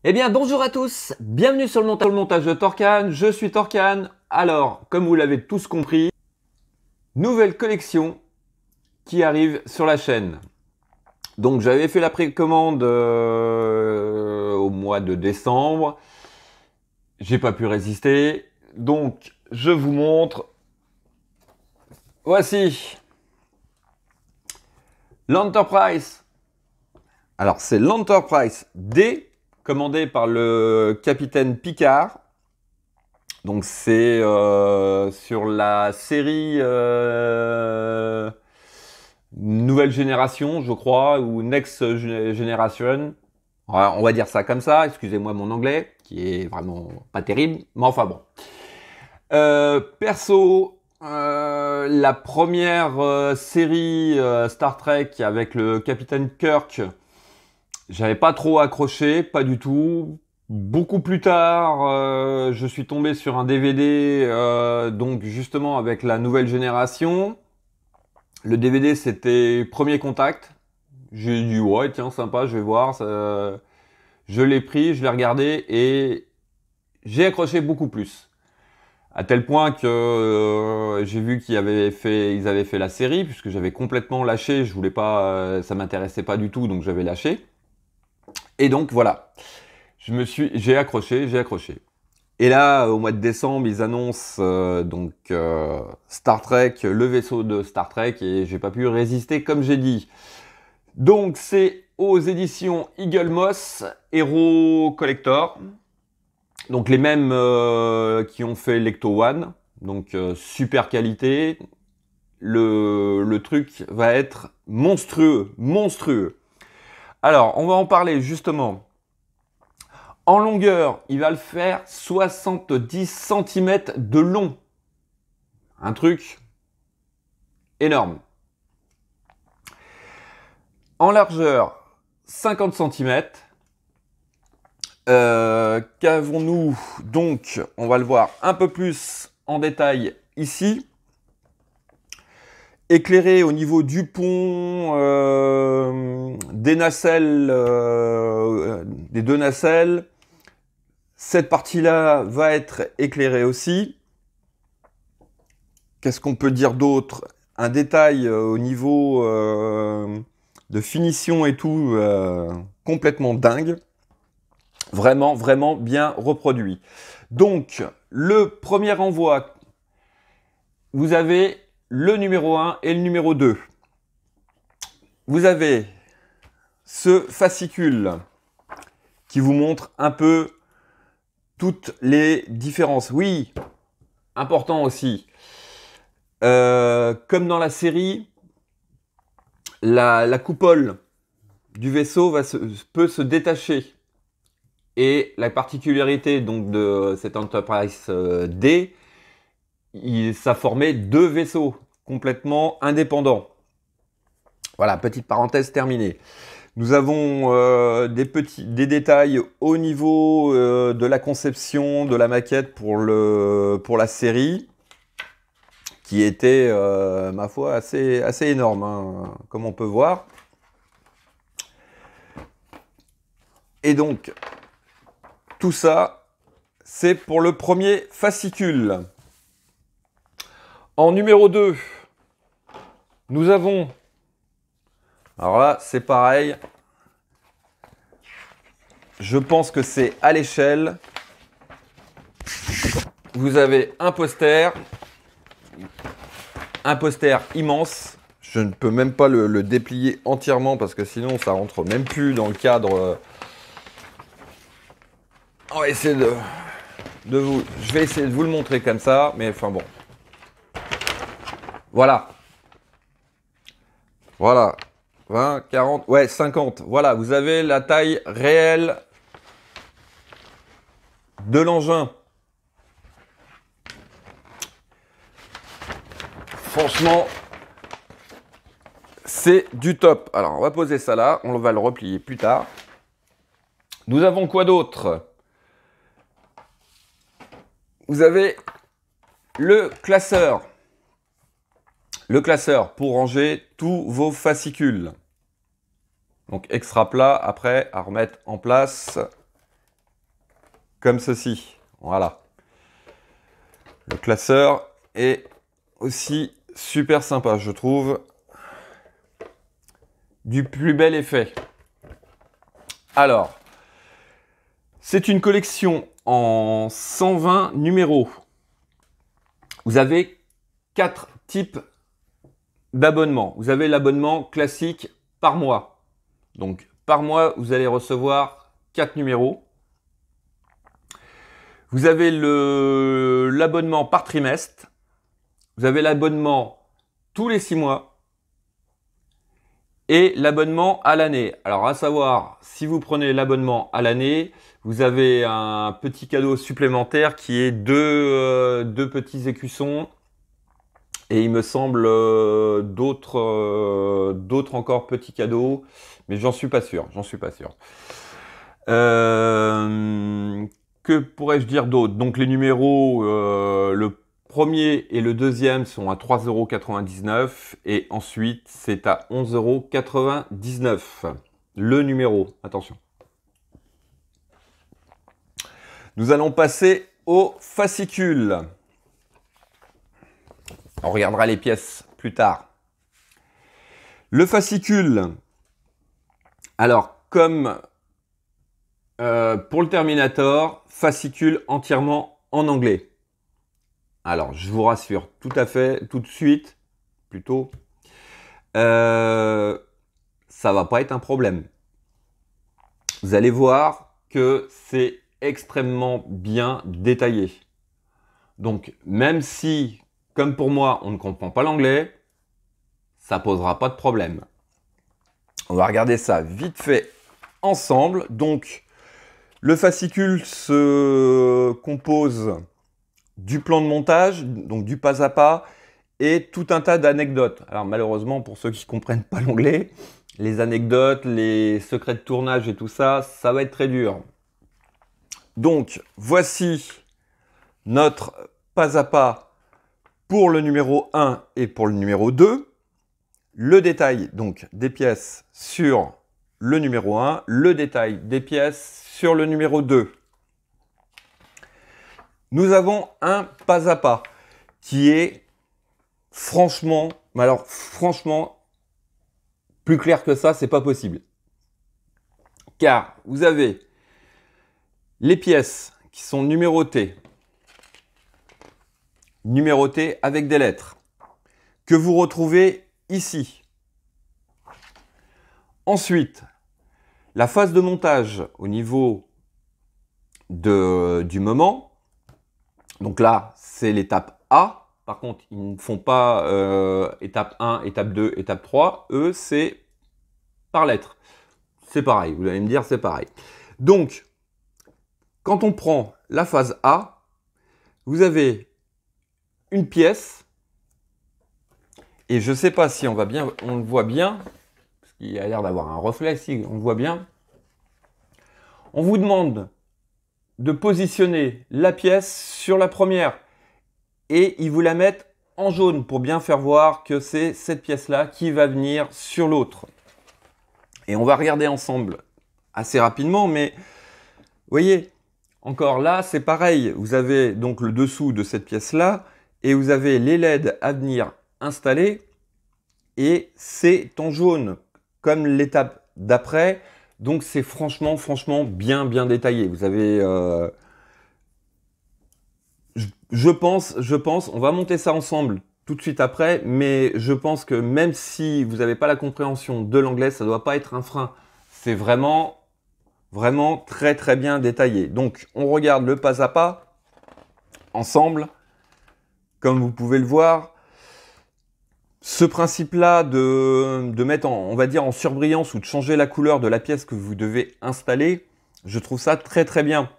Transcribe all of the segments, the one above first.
Eh bien, bonjour à tous, bienvenue sur le montage de Torcan, je suis Torcan. Alors, comme vous l'avez tous compris, nouvelle collection qui arrive sur la chaîne. Donc, j'avais fait la précommande au mois de décembre, j'ai pas pu résister, donc je vous montre. Voici l'Enterprise. Alors, c'est l'Enterprise D, commandé par le capitaine Picard. Donc c'est sur la série Nouvelle Génération, je crois, ou Next Generation. On va dire ça comme ça, excusez-moi mon anglais, qui est vraiment pas terrible, mais enfin bon. Perso, la première série Star Trek avec le capitaine Kirk, j'avais pas trop accroché, pas du tout. Beaucoup plus tard, je suis tombé sur un DVD, donc justement avec la nouvelle génération. Le DVD, c'était Premier Contact. J'ai dit ouais, tiens, sympa, je vais voir. Je l'ai pris, je l'ai regardé et j'ai accroché beaucoup plus. À tel point que j'ai vu qu'ils avaient fait la série, puisque j'avais complètement lâché. Je voulais pas, ça m'intéressait pas du tout, donc j'avais lâché. Et donc voilà. J'ai accroché. Et là, au mois de décembre, ils annoncent Star Trek, le vaisseau de Star Trek, et j'ai pas pu résister comme j'ai dit. Donc c'est aux éditions Eagle Moss Hero Collector, donc les mêmes qui ont fait l'Ecto One, donc super qualité. Le truc va être monstrueux. Alors, on va en parler justement. En longueur, il va le faire 70 cm de long. Un truc énorme. En largeur, 50 cm. Qu'avons-nous donc? On va le voir un peu plus en détail ici. Éclairé au niveau du pont, des nacelles, des deux nacelles. Cette partie-là va être éclairée aussi. Qu'est-ce qu'on peut dire d'autre? Un détail au niveau de finition et tout, complètement dingue. Vraiment bien reproduit. Donc, le premier envoi, vous avez le numéro 1 et le numéro 2. Vous avez ce fascicule qui vous montre un peu toutes les différences. Oui, important aussi. Comme dans la série, la coupole du vaisseau peut se détacher. Et la particularité donc de cette Enterprise D, ça formait deux vaisseaux complètement indépendants. Voilà, petite parenthèse terminée. Nous avons des détails au niveau de la conception de la maquette pour la série, qui était, ma foi, assez énorme, hein, comme on peut voir. Et donc, tout ça, c'est pour le premier fascicule. En numéro 2, nous avons... Alors là, c'est pareil. Je pense que c'est à l'échelle. Vous avez un poster immense. Je ne peux même pas le déplier entièrement parce que sinon ça rentre même plus dans le cadre. On va essayer je vais essayer de vous le montrer comme ça, mais enfin bon. Voilà. 20, 40, ouais, 50. Voilà, vous avez la taille réelle de l'engin. Franchement, c'est du top. Alors, on va poser ça là. On va le replier plus tard. Nous avons quoi d'autre? Vous avez le classeur. Le classeur pour ranger tous vos fascicules. Donc extra plat après à remettre en place. comme ceci. Voilà. Le classeur est aussi super sympa, je trouve. Du plus bel effet. Alors, c'est une collection en 120 numéros. Vous avez 4 types d'abonnements. Vous avez l'abonnement classique par mois. Donc, par mois, vous allez recevoir 4 numéros. Vous avez l'abonnement par trimestre. Vous avez l'abonnement tous les 6 mois. Et l'abonnement à l'année. Alors, à savoir, si vous prenez l'abonnement à l'année, vous avez un petit cadeau supplémentaire qui est deux petits écussons. Et il me semble d'autres encore petits cadeaux. Mais j'en suis pas sûr. J'en suis pas sûr. Que pourrais-je dire d'autre? Donc les numéros, le premier et le deuxième sont à 3,99 € et ensuite c'est à 11,99 €. Le numéro, attention. Nous allons passer au fascicule. On regardera les pièces plus tard. Le fascicule, alors comme pour le Terminator, fascicule entièrement en anglais. Alors, je vous rassure, tout à fait, tout de suite, plutôt, ça va pas être un problème. Vous allez voir que c'est extrêmement bien détaillé. Donc, même si, comme pour moi, on ne comprend pas l'anglais, ça posera pas de problème. On va regarder ça vite fait ensemble. Donc, le fascicule se compose du plan de montage, donc du pas à pas, et tout un tas d'anecdotes. Alors malheureusement, pour ceux qui ne comprennent pas l'anglais, les anecdotes, les secrets de tournage et tout ça, ça va être très dur. Donc, voici notre pas à pas pour le numéro 1 et pour le numéro 2. Le détail donc des pièces sur le numéro 1, le détail des pièces sur le numéro 2. Nous avons un pas à pas qui est franchement, mais alors franchement, plus clair que ça, c'est pas possible. Car vous avez les pièces qui sont numérotées avec des lettres, que vous retrouvez ici. Ensuite, la phase de montage au niveau du moment. Donc là, c'est l'étape A. Par contre, ils ne font pas étape 1, étape 2, étape 3. Eux, c'est par lettre. C'est pareil, vous allez me dire, c'est pareil. Donc, quand on prend la phase A, vous avez une pièce. Et je ne sais pas si on le voit bien, parce qu'il a l'air d'avoir un reflet, si on le voit bien. On vous demande de positionner la pièce sur la première et ils vous la mettent en jaune pour bien faire voir que c'est cette pièce-là qui va venir sur l'autre. Et on va regarder ensemble assez rapidement, mais vous voyez, encore là, c'est pareil. Vous avez donc le dessous de cette pièce-là et vous avez les LED à venir installés et c'est en jaune comme l'étape d'après. Donc c'est franchement bien détaillé. Vous avez, je pense, on va monter ça ensemble tout de suite après, mais je pense que même si vous n'avez pas la compréhension de l'anglais, ça ne doit pas être un frein. C'est vraiment très bien détaillé. Donc on regarde le pas à pas ensemble, comme vous pouvez le voir. Ce principe-là de mettre on va dire en surbrillance ou de changer la couleur de la pièce que vous devez installer, je trouve ça très bien.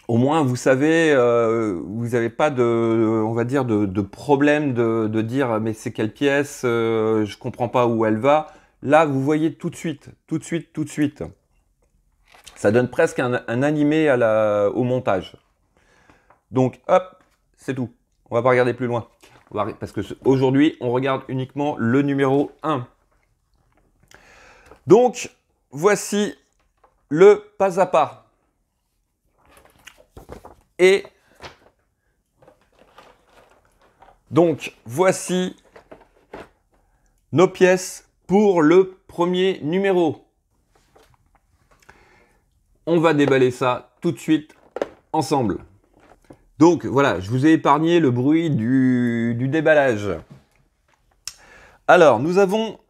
Au moins, vous savez, vous n'avez pas on va dire de problème de dire mais c'est quelle pièce, je comprends pas où elle va. Là, vous voyez tout de suite. Ça donne presque un animé au montage. Donc, hop, c'est tout. On va pas regarder plus loin. Parce qu'aujourd'hui, on regarde uniquement le numéro 1. Donc, voici le pas à pas. Et donc, voici nos pièces pour le premier numéro. On va déballer ça tout de suite ensemble. Donc voilà, je vous ai épargné le bruit du déballage. Alors, nous avons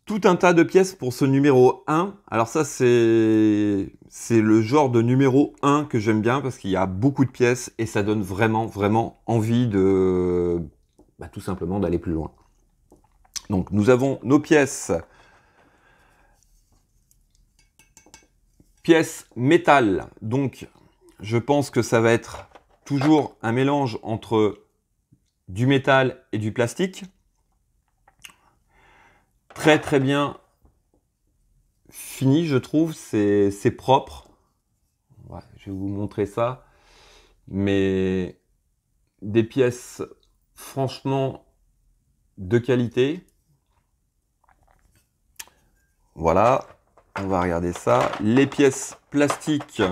tout un tas de pièces pour ce numéro 1. Alors ça, c'est le genre de numéro 1 que j'aime bien parce qu'il y a beaucoup de pièces et ça donne vraiment, vraiment envie de tout simplement d'aller plus loin. Donc, nous avons nos pièces métal. Donc, je pense que ça va être toujours un mélange entre du métal et du plastique. Très très bien fini, je trouve. C'est propre. Ouais, je vais vous montrer ça. Mais des pièces franchement de qualité. Voilà. On va regarder ça. Les pièces plastiques.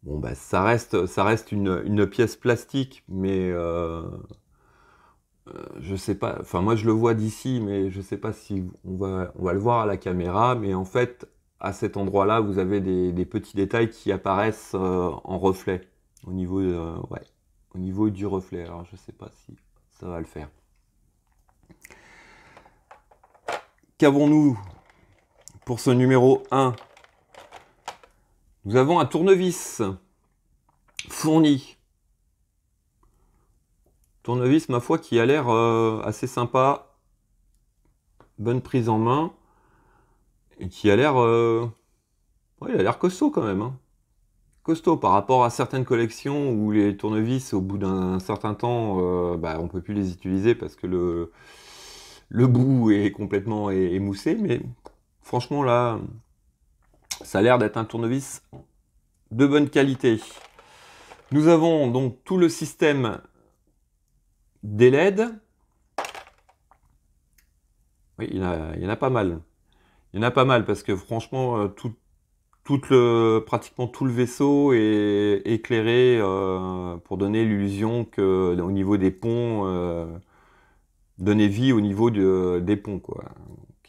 Bon, bah, ça reste une pièce plastique, mais je sais pas. Enfin, moi, je le vois d'ici, mais je sais pas si on va le voir à la caméra. Mais en fait, à cet endroit-là, vous avez des petits détails qui apparaissent en reflet au niveau, ouais, au niveau du reflet. Alors, je sais pas si ça va le faire. Qu'avons-nous pour ce numéro 1? Nous avons un tournevis fourni. Tournevis, ma foi, qui a l'air assez sympa. Bonne prise en main. Et qui a l'air... ouais, il a l'air costaud quand même. Hein. Costaud par rapport à certaines collections où les tournevis, au bout d'un certain temps, on peut plus les utiliser parce que le bout est complètement émoussé. Mais franchement, là, ça a l'air d'être un tournevis de bonne qualité. Nous avons donc tout le système des LED. Oui, il y en a pas mal. Il y en a pas mal parce que franchement, pratiquement tout le vaisseau est éclairé pour donner l'illusion que au niveau des ponts, donner vie au niveau des ponts, quoi.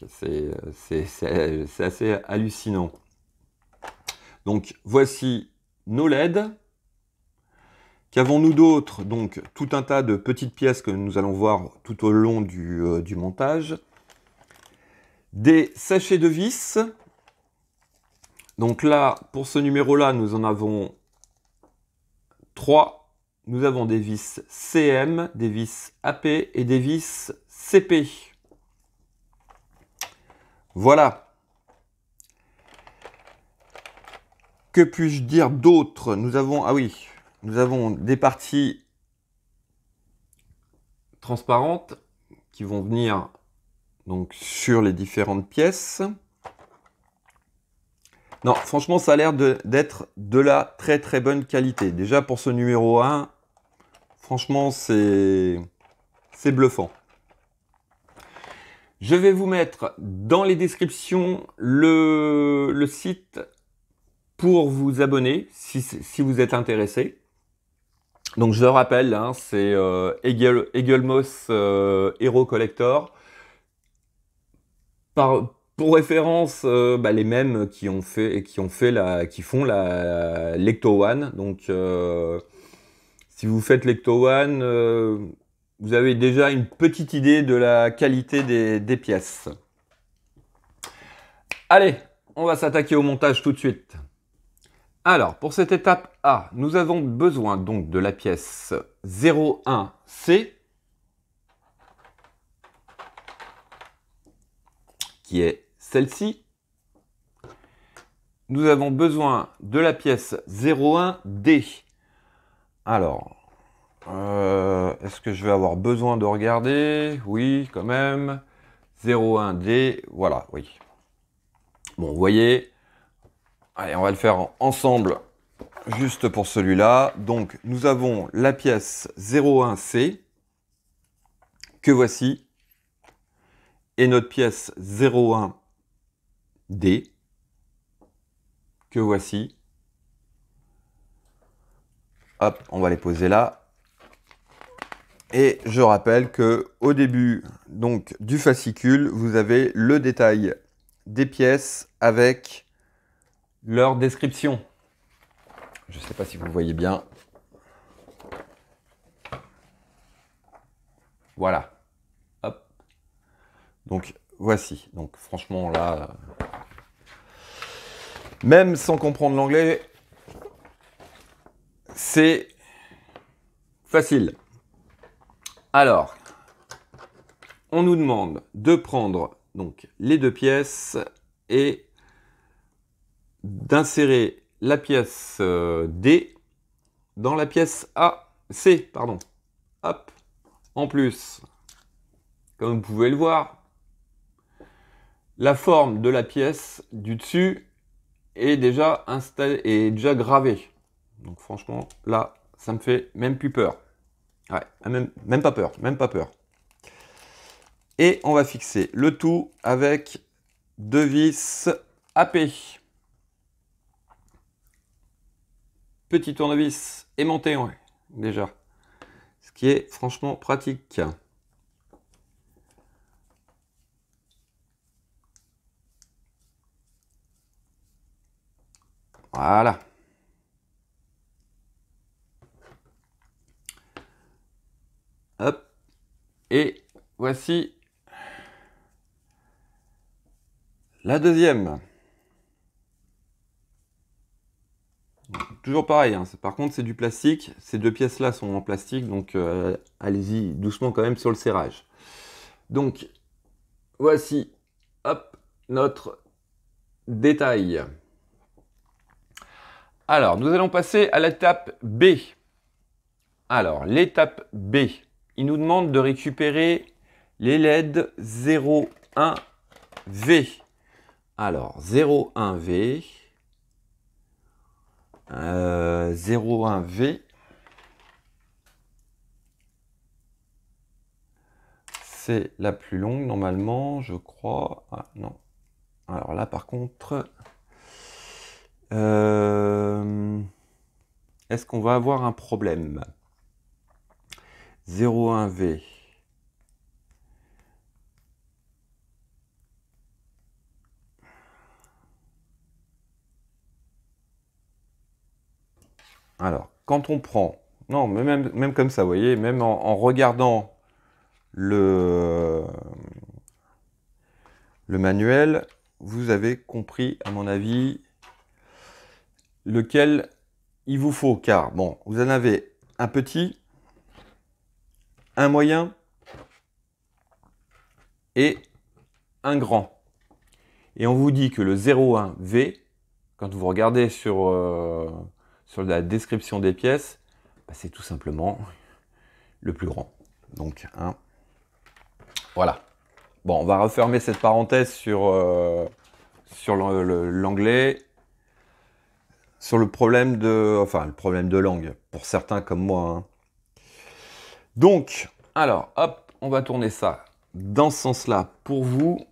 C'est assez hallucinant. Donc voici nos LED. Qu'avons-nous d'autre? Donc tout un tas de petites pièces que nous allons voir tout au long du montage. Des sachets de vis. Donc là, pour ce numéro-là, nous en avons 3. Nous avons des vis CM, des vis AP et des vis CP. Voilà. Que puis-je dire d'autre? Nous avons, ah oui, nous avons des parties transparentes qui vont venir donc sur les différentes pièces. Non, franchement, ça a l'air d'être de la très très bonne qualité. Déjà pour ce numéro 1, franchement, c'est bluffant. Je vais vous mettre dans les descriptions le site pour vous abonner si vous êtes intéressé. Donc je le rappelle, hein, c'est Eaglemoss Hero Collector. Pour référence, les mêmes qui font la Lecto One. Donc si vous faites Lecto One, vous avez déjà une petite idée de la qualité des pièces. Allez, on va s'attaquer au montage tout de suite. Alors, pour cette étape A, nous avons besoin donc de la pièce 01C, qui est celle-ci. Nous avons besoin de la pièce 01D. Alors, est-ce que je vais avoir besoin de regarder? Oui, quand même. 01D, voilà, oui. Bon, vous voyez. Allez, on va le faire ensemble, juste pour celui-là. Donc, nous avons la pièce 01C, que voici, et notre pièce 01D, que voici. Hop, on va les poser là. Et je rappelle que au début donc, du fascicule, vous avez le détail des pièces avec leur description. Je ne sais pas si vous voyez bien. Voilà. Hop. Donc voici. Donc franchement là, même sans comprendre l'anglais, c'est facile. Alors, on nous demande de prendre donc les deux pièces et d'insérer la pièce D dans la pièce C, pardon. Hop. En plus, comme vous pouvez le voir, la forme de la pièce du dessus est déjà installée et déjà gravée. Donc franchement, là, ça me fait même plus peur. Ouais, même pas peur, même pas peur. Et on va fixer le tout avec deux vis AP. Petit tournevis aimanté, ouais, déjà. Ce qui est franchement pratique. Voilà. Hop. Et voici la deuxième. Toujours pareil, hein. Par contre c'est du plastique. Ces deux pièces-là sont en plastique, donc allez-y doucement quand même sur le serrage. Donc, voici, hop, notre détail. Alors, nous allons passer à l'étape B. Alors, l'étape B, il nous demande de récupérer les LED 01V. Alors, 01V. 01V. C'est la plus longue normalement, je crois. Ah non. Alors là, par contre, est-ce qu'on va avoir un problème? 01V. Alors, quand on prend... Non, mais même comme ça, vous voyez, même en regardant le manuel, vous avez compris, à mon avis, lequel il vous faut. Car, bon, vous en avez un petit, un moyen et un grand. Et on vous dit que le 01V, quand vous regardez sur la description des pièces, bah, c'est tout simplement le plus grand. Donc, hein, voilà. Bon, on va refermer cette parenthèse sur l'anglais, sur le problème de langue, pour certains comme moi. Hein. Donc, alors, hop, on va tourner ça dans ce sens-là pour vous.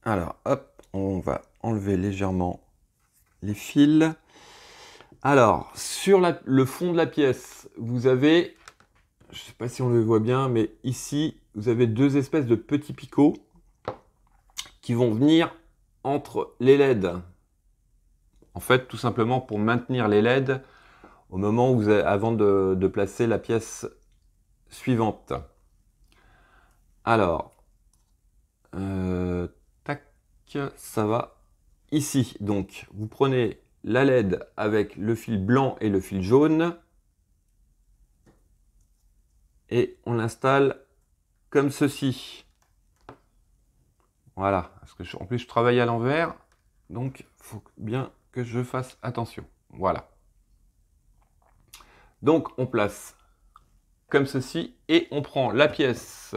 Alors, hop, on va enlever légèrement les fils. Alors, sur le fond de la pièce, vous avez, je ne sais pas si on le voit bien, mais ici, vous avez deux espèces de petits picots qui vont venir entre les LED. En fait, tout simplement pour maintenir les LED au moment où vous avez, avant de placer la pièce suivante. Alors, tac, ça va ici. Donc, vous prenez la LED avec le fil blanc et le fil jaune et on l'installe comme ceci. Voilà, parce que en plus je travaille à l'envers, donc il faut bien que je fasse attention. Voilà. Donc on place comme ceci et on prend la pièce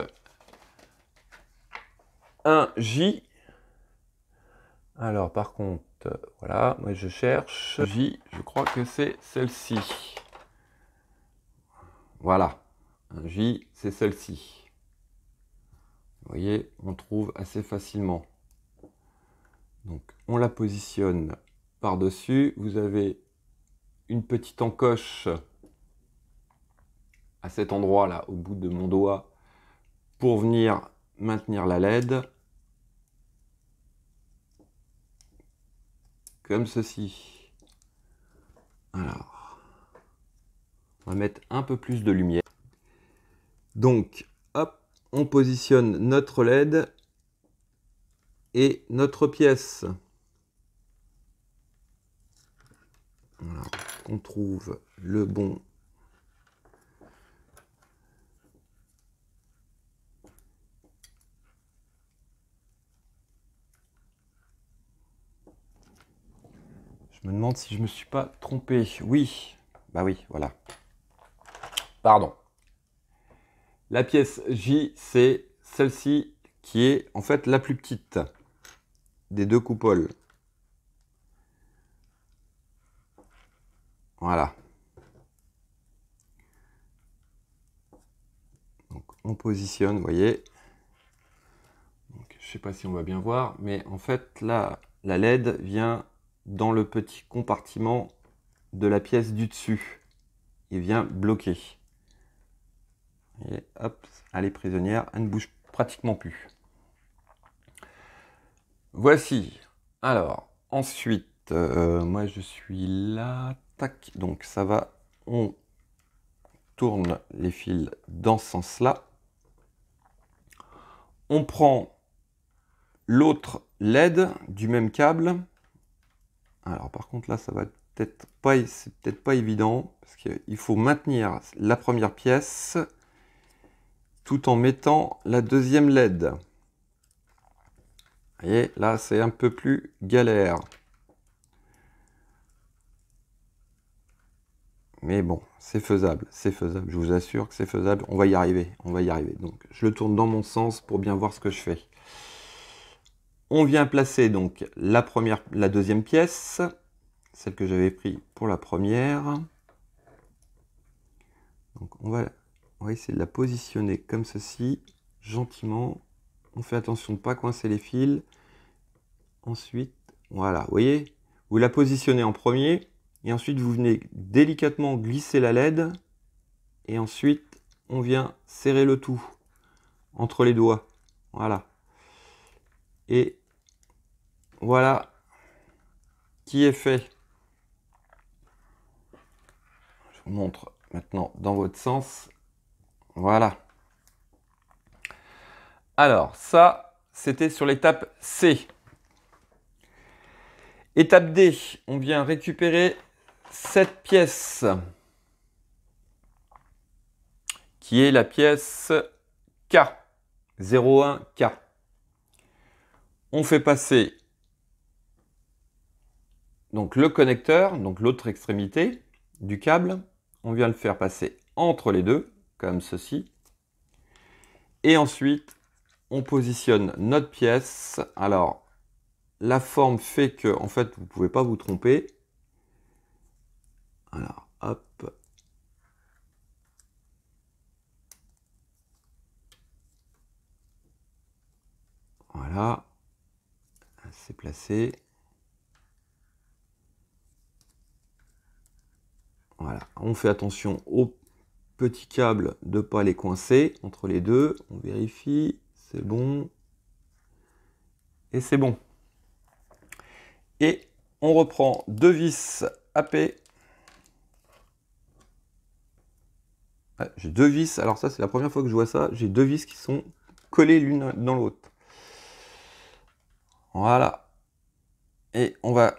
1J. Alors par contre, voilà, moi je cherche J, je crois que c'est celle-ci. Voilà, 1J, c'est celle-ci. Vous voyez, on trouve assez facilement. Donc on la positionne par-dessus. Vous avez une petite encoche à cet endroit-là, au bout de mon doigt, pour venir maintenir la LED. Comme ceci. Alors, on va mettre un peu plus de lumière. Donc, hop, on positionne notre LED et notre pièce. Voilà, on trouve le bon. Je me demande si je me suis pas trompé. Oui, bah oui, voilà. Pardon. La pièce J, c'est celle-ci qui est en fait la plus petite des deux coupoles. Voilà. Donc on positionne, vous voyez. Donc, je ne sais pas si on va bien voir, mais en fait là, la LED vient dans le petit compartiment de la pièce du dessus. Il vient bloquer. Et hop, elle est prisonnière, elle ne bouge pratiquement plus. Voici. Alors, ensuite, moi je suis là. Tac, donc ça va. On tourne les fils dans ce sens-là. On prend l'autre LED du même câble. Alors par contre là, ça va peut-être pas, c'est peut-être pas évident parce qu'il faut maintenir la première pièce tout en mettant la deuxième LED. Vous voyez, là c'est un peu plus galère. Mais bon, c'est faisable, je vous assure que c'est faisable, on va y arriver, on va y arriver. Donc je le tourne dans mon sens pour bien voir ce que je fais. On vient placer donc la deuxième pièce, celle que j'avais pris pour la première. Donc on va essayer de la positionner comme ceci, gentiment. On fait attention de ne pas coincer les fils. Ensuite, voilà, vous voyez, vous la positionnez en premier, et ensuite vous venez délicatement glisser la LED, et ensuite on vient serrer le tout entre les doigts. Voilà. Et voilà qui est fait. Je vous montre maintenant dans votre sens. Voilà. Alors, ça, c'était sur l'étape C. Étape D, on vient récupérer cette pièce, qui est la pièce K, 01K. On fait passer donc le connecteur, donc l'autre extrémité du câble, on vient le faire passer entre les deux, comme ceci. Et ensuite, on positionne notre pièce. Alors, la forme fait que, en fait, vous ne pouvez pas vous tromper. Alors, hop. Voilà. C'est placé. Voilà. On fait attention aux petits câbles de ne pas les coincer entre les deux. On vérifie. C'est bon. Et c'est bon. Et on reprend deux vis AP. J'ai deux vis, alors ça c'est la première fois que je vois ça, j'ai deux vis qui sont collées l'une dans l'autre. Voilà. Et on va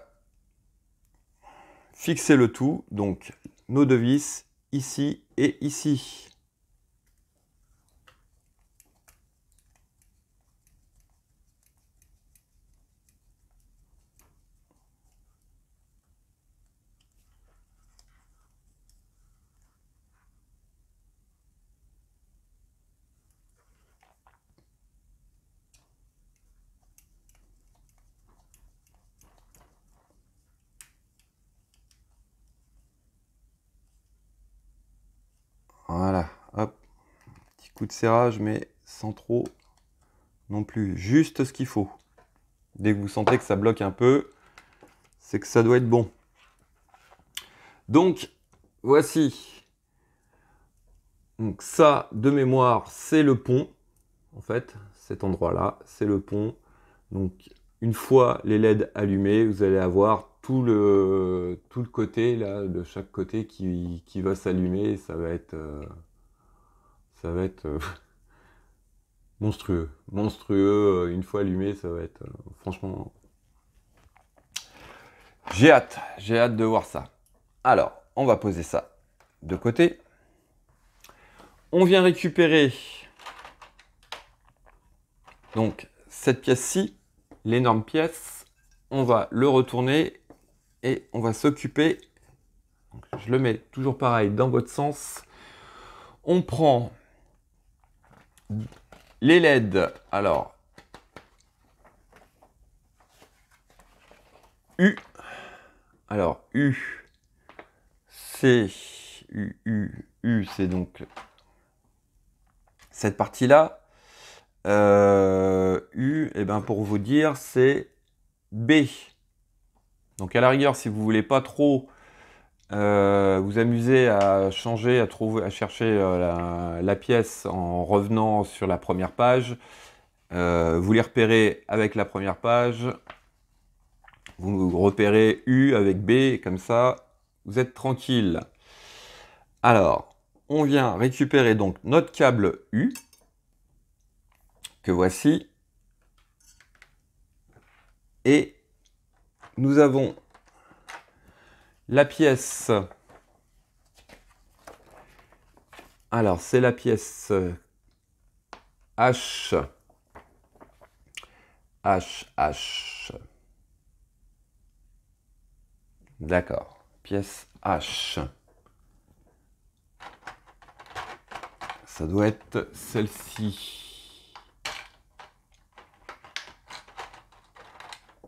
fixer le tout, donc nos deux vis, ici et ici. Voilà, hop, petit coup de serrage, mais sans trop non plus, juste ce qu'il faut. Dès que vous sentez que ça bloque un peu, c'est que ça doit être bon. Donc, voici. Donc ça, de mémoire, c'est le pont. En fait, cet endroit-là, c'est le pont. Donc, une fois les LED allumés, vous allez avoir tout le côté, là, de chaque côté qui va s'allumer. Ça va être monstrueux. Monstrueux. Une fois allumé, ça va être franchement... J'ai hâte de voir ça. Alors, on va poser ça de côté. On vient récupérer donc cette pièce-ci, l'énorme pièce. On va le retourner et on va s'occuper. Je le mets toujours pareil dans votre sens. On prend les LED. Alors, U. Alors, U, c'est U, c'est donc cette partie-là. U, et ben pour vous dire, c'est B. Donc à la rigueur, si vous voulez pas trop vous amuser à changer, à chercher la pièce en revenant sur la première page, vous les repérez avec la première page. Vous repérez U avec B, comme ça, vous êtes tranquille. Alors, on vient récupérer donc notre câble U, que voici. Et nous avons la pièce. Alors, c'est la pièce H. H. D'accord. Pièce H. Ça doit être celle-ci.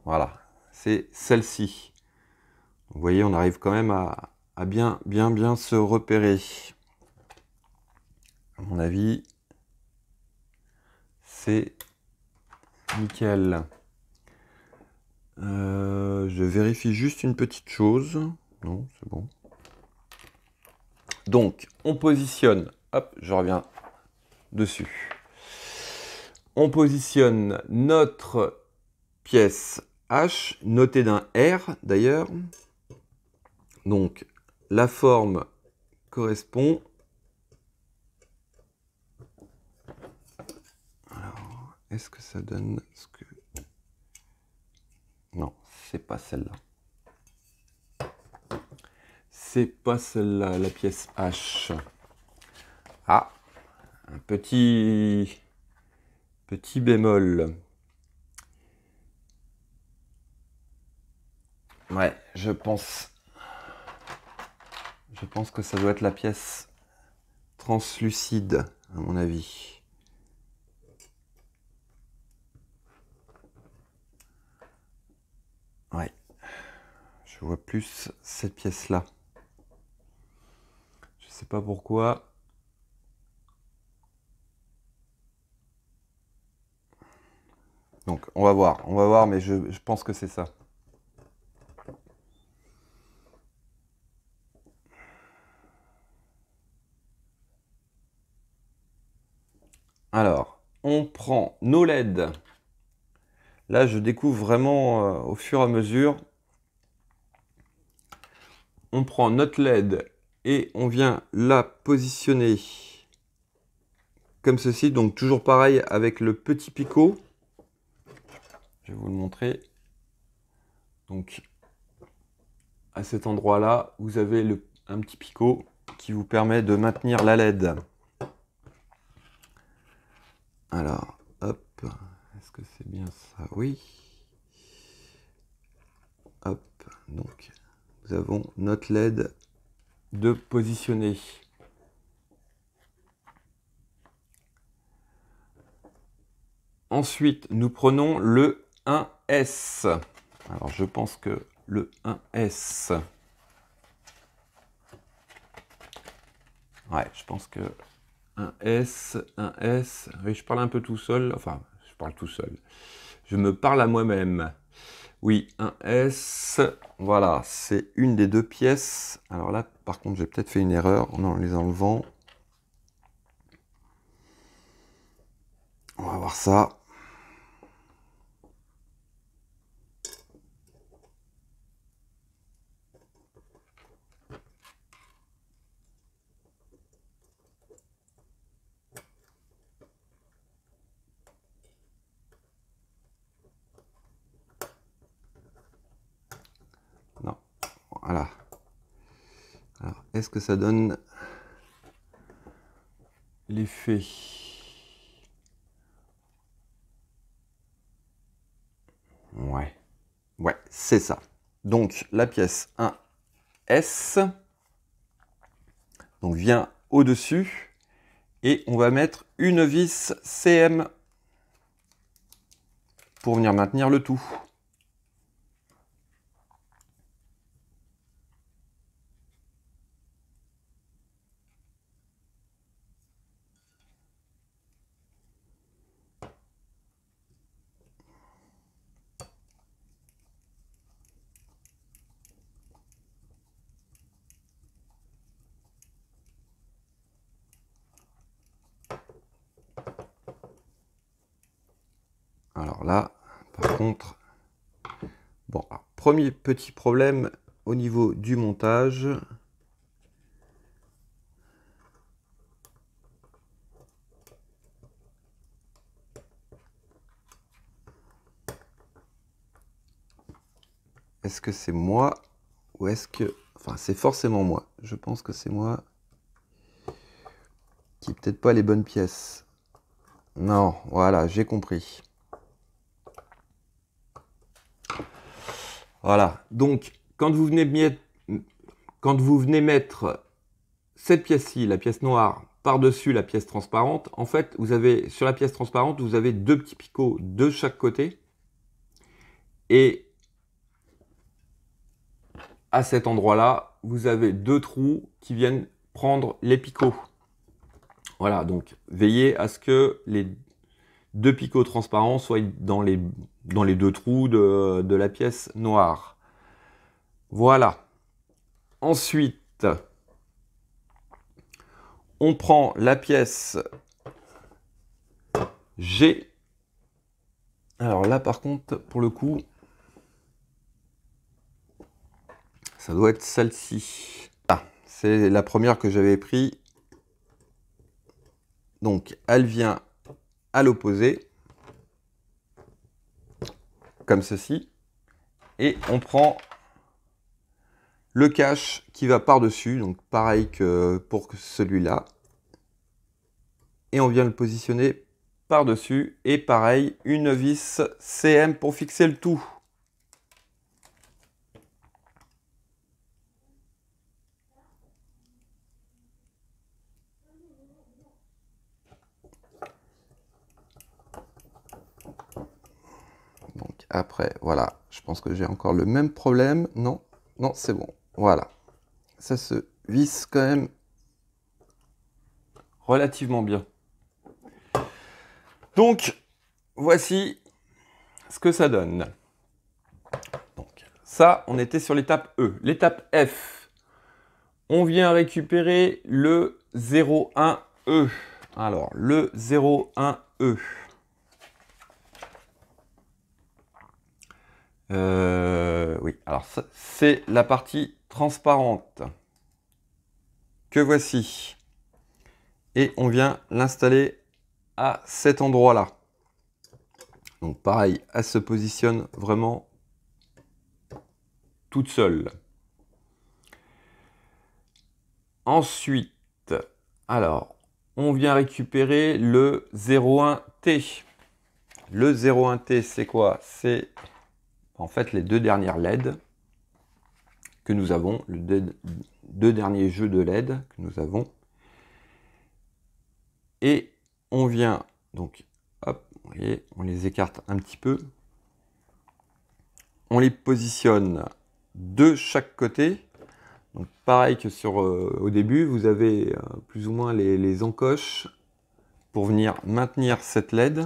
Voilà. C'est celle-ci. Vous voyez, on arrive quand même à bien se repérer. À mon avis, c'est nickel. Je vérifie juste une petite chose. Non, c'est bon. Donc, on positionne. Hop, je reviens dessus. On positionne notre pièce H, notée d'un R d'ailleurs. Donc, la forme correspond. Alors, est-ce que ça donne ce que... Non, c'est pas celle-là. C'est pas celle-là, la pièce H. Ah, un petit bémol. Ouais, je pense que ça doit être la pièce translucide, à mon avis. Ouais, je vois plus cette pièce-là. Je sais pas pourquoi. Donc, on va voir, mais je pense que c'est ça. Alors, on prend nos LED. Là, je découvre vraiment au fur et à mesure. On prend notre LED et on vient la positionner comme ceci. Donc, toujours pareil avec le petit picot. Je vais vous le montrer. Donc, à cet endroit-là, vous avez un petit picot qui vous permet de maintenir la LED. Alors, hop, est-ce que c'est bien ça? Oui. Hop, donc, nous avons notre LED de positionner. Ensuite, nous prenons le 1S. Alors, je pense que le 1S... Ouais, je pense que 1S... Oui, je parle un peu tout seul. Enfin, je parle tout seul. Je me parle à moi-même. Oui, un S. Voilà, c'est une des deux pièces. Alors là, par contre, j'ai peut-être fait une erreur en les enlevant. On va voir ça. Non, voilà. Alors, est-ce que ça donne l'effet? Ouais. Ouais, c'est ça. Donc, la pièce 1S donc vient au-dessus et on va mettre une vis CM pour venir maintenir le tout. Alors là, par contre, bon, alors, premier petit problème au niveau du montage. Est-ce que c'est moi ou est-ce que... Enfin, c'est forcément moi. Je pense que c'est moi qui n'ai peut-être pas les bonnes pièces. Non, voilà, j'ai compris. Voilà, donc quand vous venez mettre cette pièce-ci, la pièce noire, par-dessus la pièce transparente, en fait, vous avez sur la pièce transparente, vous avez deux petits picots de chaque côté. Et à cet endroit-là, vous avez deux trous qui viennent prendre les picots. Voilà, donc veillez à ce que les deux picots transparents soient dans les deux trous de la pièce noire. Voilà. Ensuite, on prend la pièce G. Alors là, par contre, pour le coup, ça doit être celle-ci. Ah, c'est la première que j'avais prise. Donc, elle vient à l'opposé, comme ceci. Et on prend le cache qui va par-dessus, donc pareil que pour celui-là. Et on vient le positionner par-dessus. Et pareil, une vis CM pour fixer le tout. Donc après, voilà, je pense que j'ai encore le même problème. Non, non, c'est bon. Voilà. Ça se visse quand même relativement bien. Donc, voici ce que ça donne. Donc, ça, on était sur l'étape E. L'étape F, on vient récupérer le 01E. Alors, le 01E. Oui, alors ça, c'est la partie transparente que voici. Et on vient l'installer à cet endroit-là. Donc pareil, elle se positionne vraiment toute seule. Ensuite, alors, on vient récupérer le 01T. Le 01T, c'est quoi? C'est en fait les deux dernières LED que nous avons, les deux derniers jeux de LED que nous avons. Et on vient, donc, hop, vous voyez, on les écarte un petit peu. On les positionne de chaque côté. Donc pareil que au début, vous avez plus ou moins les encoches pour venir maintenir cette LED.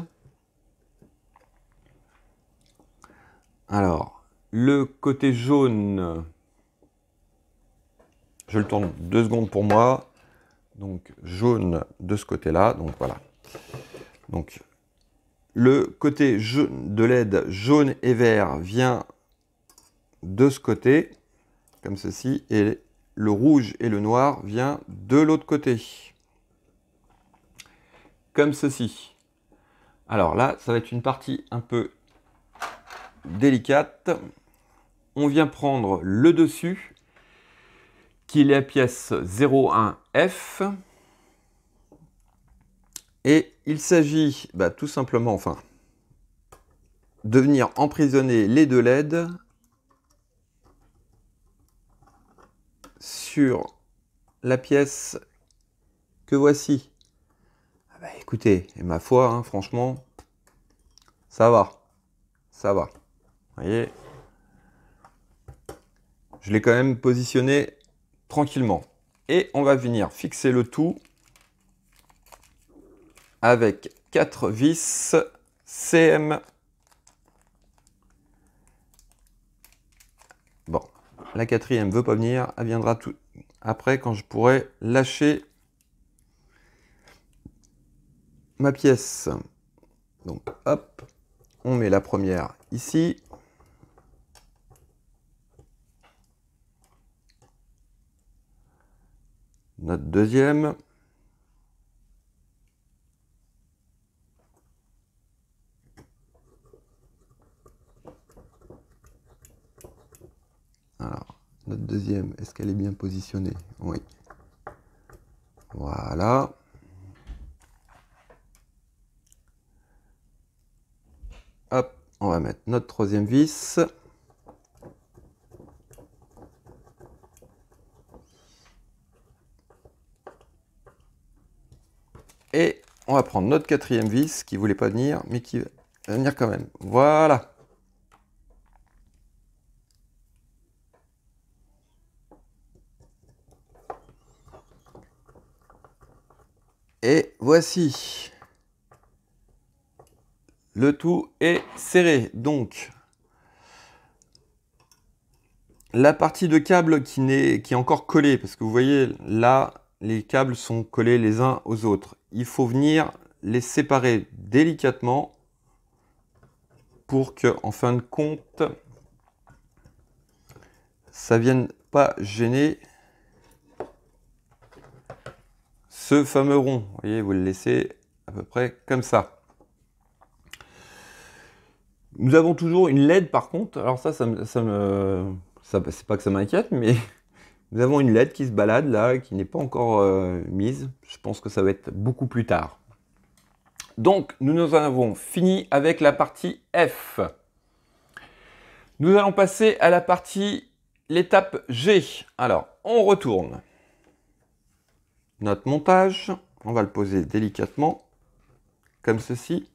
Alors, le côté jaune, je le tourne 2 secondes pour moi. Donc jaune de ce côté-là, donc voilà. Donc le côté de LED jaune et vert vient de ce côté, comme ceci, et le rouge et le noir vient de l'autre côté, comme ceci. Alors là, ça va être une partie un peu délicate. On vient prendre le dessus, qui est la pièce 01F. Et il s'agit tout simplement, de venir emprisonner les deux LED sur la pièce que voici. Écoutez, et ma foi, franchement, ça va. Ça va. Vous voyez, je l'ai quand même positionné tranquillement. Et on va venir fixer le tout avec 4 vis CM. Bon, la quatrième ne veut pas venir, elle viendra tout après quand je pourrai lâcher ma pièce. Donc hop, on met la première ici. Notre deuxième. Alors, notre deuxième, est-ce qu'elle est bien positionnée? Oui. Voilà. Hop, on va mettre notre troisième vis. Et on va prendre notre quatrième vis qui ne voulait pas venir, mais qui va venir quand même. Voilà. Et voici. Le tout est serré. Donc, la partie de câble qui est encore collée, parce que vous voyez là, les câbles sont collés les uns aux autres. Il faut venir les séparer délicatement pour que, en fin de compte, ça ne vienne pas gêner ce fameux rond. Vous voyez, vous le laissez à peu près comme ça. Nous avons toujours une LED par contre. Alors ça c'est pas que ça m'inquiète, mais nous avons une LED qui se balade là, qui n'est pas encore mise. Je pense que ça va être beaucoup plus tard. Donc, nous en avons fini avec la partie F. Nous allons passer à la partie, l'étape G. Alors, on retourne notre montage. On va le poser délicatement, comme ceci.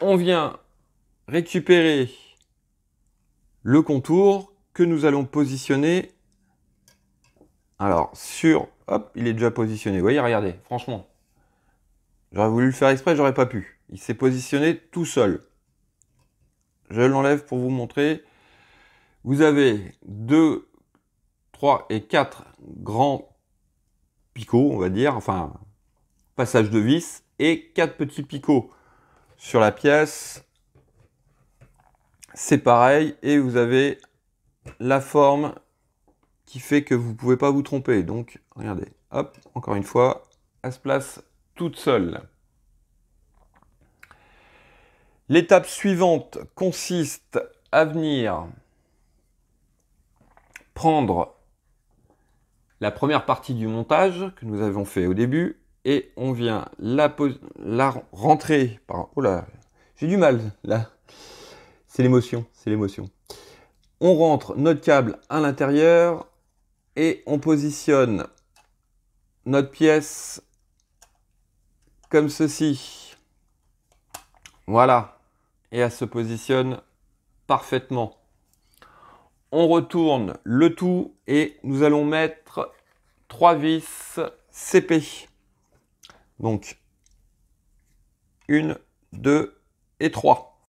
On vient récupérer le contour que nous allons positionner. Alors, hop, il est déjà positionné. Vous voyez, regardez, franchement. J'aurais voulu le faire exprès, j'aurais pas pu. Il s'est positionné tout seul. Je l'enlève pour vous montrer. Vous avez 2, 3 et 4 grands picots, on va dire, passage de vis, et 4 petits picots sur la pièce. C'est pareil, et vous avez la forme qui fait que vous ne pouvez pas vous tromper. Donc, regardez, hop, encore une fois, elle se place toute seule. L'étape suivante consiste à venir prendre la première partie du montage que nous avons fait au début et on vient la rentrer par... Oh là, j'ai du mal là. C'est l'émotion, c'est l'émotion. On rentre notre câble à l'intérieur et on positionne notre pièce comme ceci. Voilà. Et elle se positionne parfaitement. On retourne le tout et nous allons mettre 3 vis CP. Donc, 1, 2 et 3.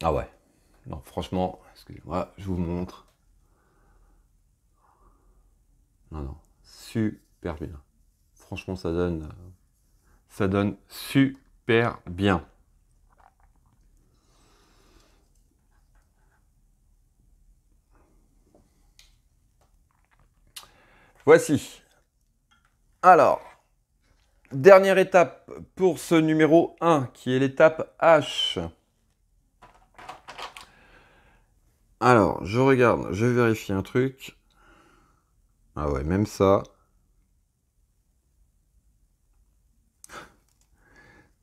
Ah ouais. Non, franchement, excusez-moi, je vous montre. Non, non, super bien. Franchement, ça donne super bien. Voici. Alors, dernière étape pour ce numéro 1, qui est l'étape H. Alors, je regarde, je vérifie un truc. Ah ouais, même ça.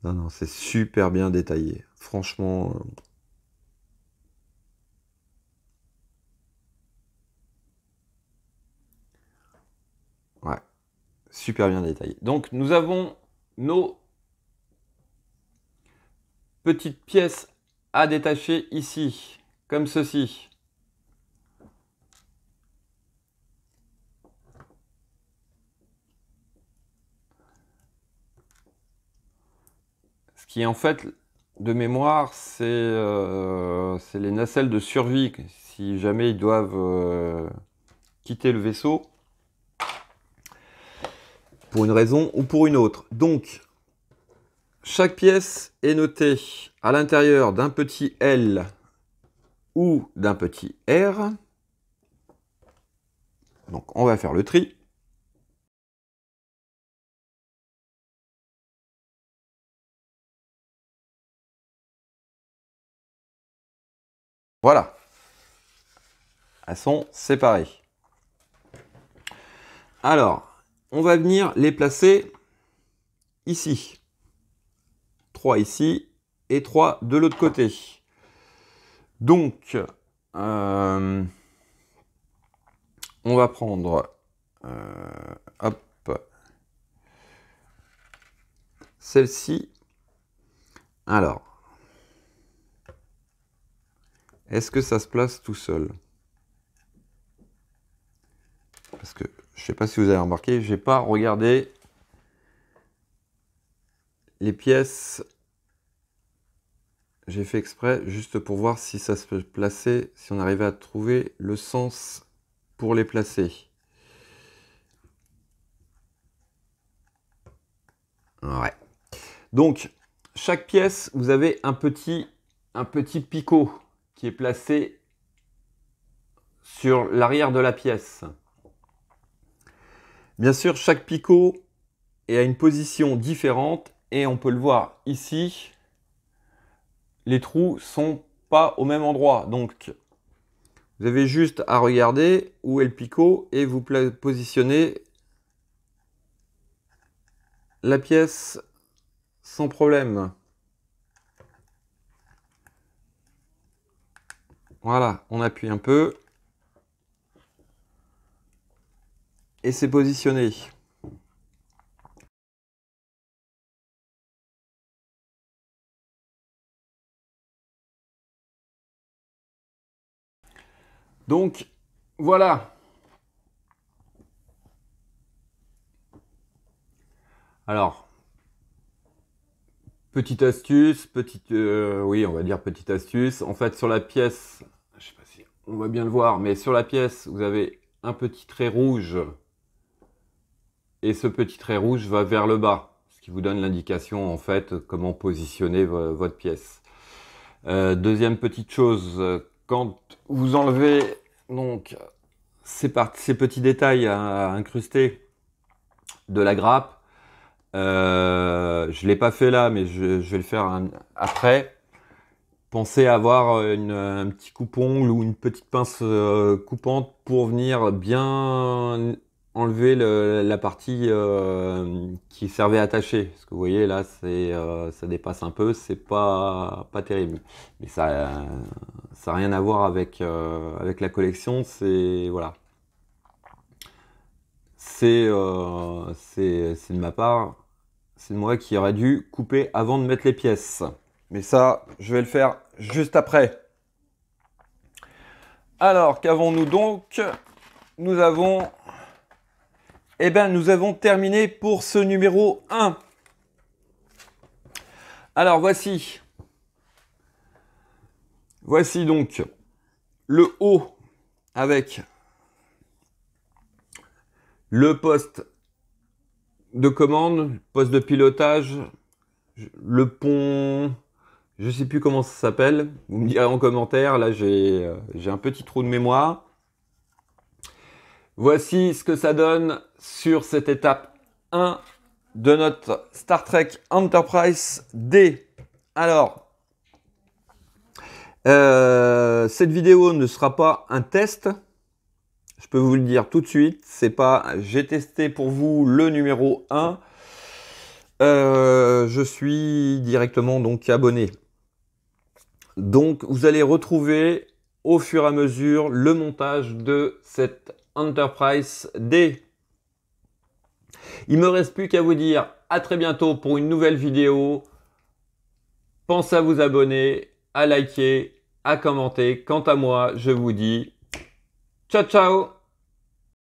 Non, non, c'est super bien détaillé. Franchement. Ouais, super bien détaillé. Donc, nous avons nos petites pièces à détacher ici, comme ceci. Ce qui est en fait, de mémoire, c'est les nacelles de survie. Si jamais ils doivent quitter le vaisseau, pour une raison ou pour une autre. Donc, chaque pièce est notée à l'intérieur d'un petit L ou d'un petit R. Donc, on va faire le tri. Voilà. Elles sont séparées. Alors, on va venir les placer ici. 3 ici et 3 de l'autre côté. Donc, on va prendre hop, celle-ci. Alors, est-ce que ça se place tout seul? Parce que je ne sais pas si vous avez remarqué, je n'ai pas regardé les pièces. J'ai fait exprès juste pour voir si ça se plaçait, si on arrivait à trouver le sens pour les placer. Ouais. Donc, chaque pièce, vous avez un petit picot qui est placé sur l'arrière de la pièce. Bien sûr, chaque picot est à une position différente et on peut le voir ici. Les trous sont pas au même endroit. Donc, vous avez juste à regarder où est le picot et vous positionnez la pièce sans problème. Voilà, on appuie un peu. Et c'est positionné. Donc, voilà. Alors, petite astuce, oui, on va dire petite astuce. En fait, sur la pièce, je sais pas si on va bien le voir, mais sur la pièce, vous avez un petit trait rouge. Et ce petit trait rouge va vers le bas, ce qui vous donne l'indication, en fait, comment positionner votre pièce. Deuxième petite chose, quand vous enlevez donc ces petits détails à incruster de la grappe, je ne l'ai pas fait là, mais je vais le faire après. Pensez à avoir un petit coupe-ongle ou une petite pince coupante pour venir bien enlever la partie qui servait à attacher. Parce que vous voyez là, ça dépasse un peu, c'est pas terrible. Mais ça n'a rien à voir avec la collection. C'est voilà, c'est de ma part. C'est moi qui aurais dû couper avant de mettre les pièces. Mais ça, je vais le faire juste après. Alors, qu'avons-nous donc? Nous avons... Eh bien, nous avons terminé pour ce numéro 1. Alors, voici Voici donc le haut avec le poste de commande, poste de pilotage, le pont, je sais plus comment ça s'appelle, vous me direz en commentaire, là j'ai un petit trou de mémoire. Voici ce que ça donne sur cette étape 1 de notre Star Trek Enterprise D. Alors, cette vidéo ne sera pas un test, je peux vous le dire tout de suite, c'est pas j'ai testé pour vous le numéro 1, je suis directement donc abonné. Donc vous allez retrouver au fur et à mesure le montage de cette Enterprise D. Il me reste plus qu'à vous dire à très bientôt pour une nouvelle vidéo. Pensez à vous abonner, à liker, à commenter. Quant à moi, je vous dis ciao ciao.